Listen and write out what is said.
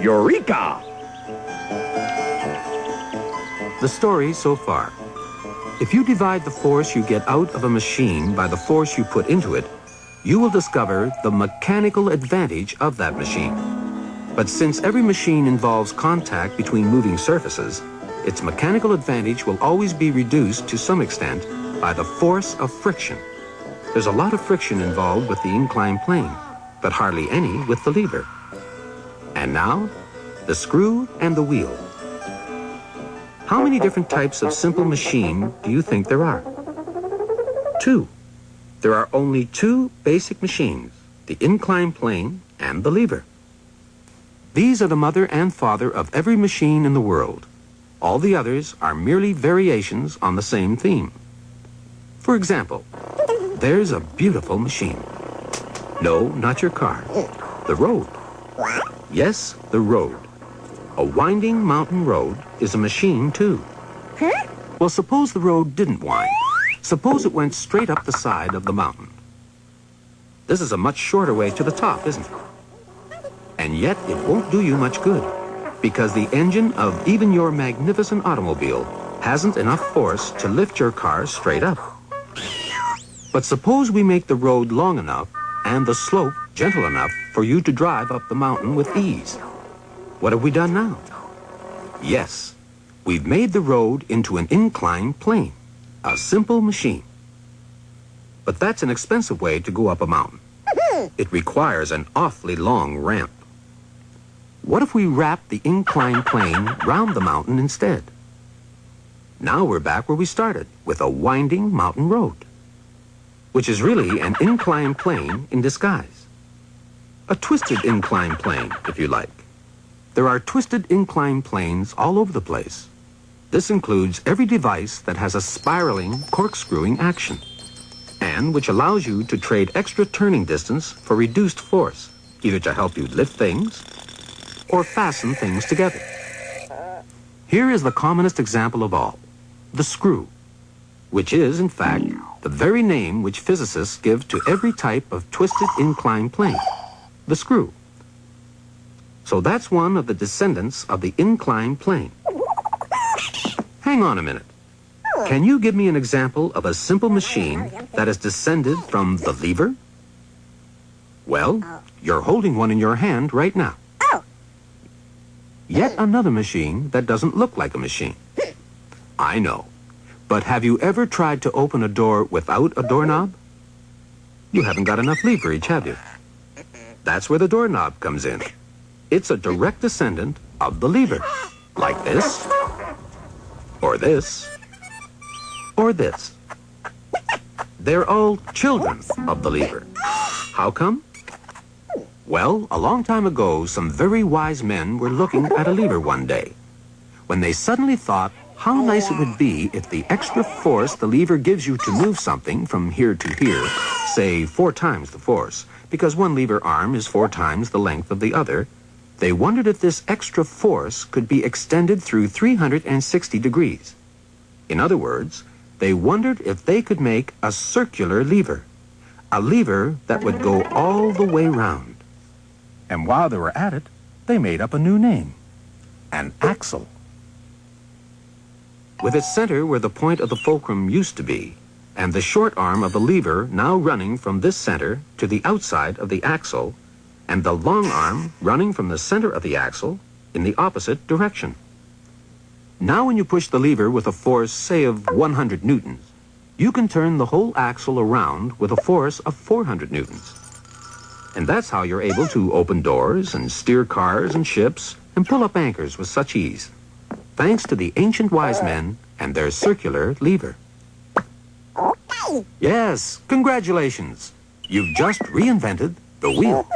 Eureka! The story so far. If you divide the force you get out of a machine by the force you put into it, you will discover the mechanical advantage of that machine. But since every machine involves contact between moving surfaces, its mechanical advantage will always be reduced to some extent by the force of friction. There's a lot of friction involved with the inclined plane, but hardly any with the lever. And now, the screw and the wheel. How many different types of simple machine do you think there are? 2. There are only 2 basic machines, the inclined plane and the lever. These are the mother and father of every machine in the world. All the others are merely variations on the same theme. For example, there's a beautiful machine. No, not your car. The road. Yes, the road. A winding mountain road is a machine, too. Well, suppose the road didn't wind. Suppose it went straight up the side of the mountain. This is a much shorter way to the top, isn't it? And yet it won't do you much good, because the engine of even your magnificent automobile hasn't enough force to lift your car straight up. But suppose we make the road long enough and the slope gentle enough for you to drive up the mountain with ease. What have we done now? Yes, we've made the road into an inclined plane, a simple machine. But that's an expensive way to go up a mountain. It requires an awfully long ramp. What if we wrap the inclined plane round the mountain instead? Now we're back where we started, with a winding mountain road, which is really an inclined plane in disguise. A twisted inclined plane, if you like. There are twisted inclined planes all over the place. This includes every device that has a spiraling, corkscrewing action, and which allows you to trade extra turning distance for reduced force, either to help you lift things or fasten things together. Here is the commonest example of all, the screw, which is, in fact, the very name which physicists give to every type of twisted inclined plane, the screw. So that's one of the descendants of the inclined plane. Hang on a minute. Can you give me an example of a simple machine that is descended from the lever? Well, you're holding one in your hand right now. Yet another machine that doesn't look like a machine. I know. But have you ever tried to open a door without a doorknob? You haven't got enough leverage, have you? That's where the doorknob comes in. It's a direct descendant of the lever, like this, or this, or this. They're all children of the lever. How come? Well, a long time ago, some very wise men were looking at a lever one day, when they suddenly thought how nice it would be if the extra force the lever gives you to move something from here to here, say 4 times the force, because one lever arm is 4 times the length of the other, they wondered if this extra force could be extended through 360 degrees. In other words, they wondered if they could make a circular lever, a lever that would go all the way round. And while they were at it, they made up a new name, an axle. With its center where the point of the fulcrum used to be, and the short arm of the lever now running from this center to the outside of the axle, and the long arm running from the center of the axle in the opposite direction. Now when you push the lever with a force, say, of 100 newtons, you can turn the whole axle around with a force of 400 newtons. And that's how you're able to open doors and steer cars and ships and pull up anchors with such ease, thanks to the ancient wise men and their circular lever. Yes, congratulations. You've just reinvented the wheel.